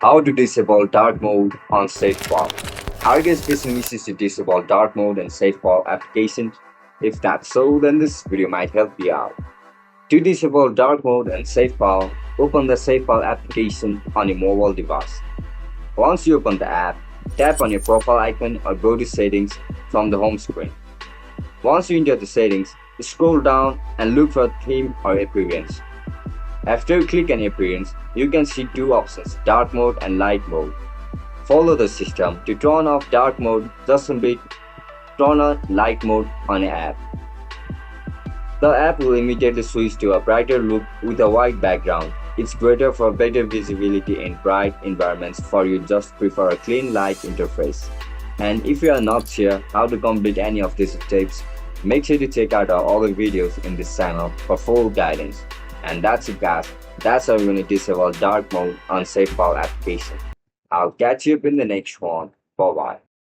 How to disable dark mode on SafePal. Are you guys facing issues to disable dark mode and SafePal application? If that's so, then this video might help you out. To disable dark mode and SafePal, open the SafePal application on your mobile device. Once you open the app, tap on your profile icon or go to settings from the home screen. Once you enter the settings, scroll down and look for theme or appearance. After you click on appearance, you can see two options, dark mode and light mode. Follow the system. To turn off dark mode, just simply turn on light mode on your app. The app will immediately switch to a brighter look with a white background. It's better for better visibility in bright environments, for you just prefer a clean light interface. And if you are not sure how to complete any of these steps, make sure to check out our other videos in this channel for full guidance. And that's it guys, that's how we're going to disable dark mode on SafePal application. I'll catch you up in the next one. Bye bye.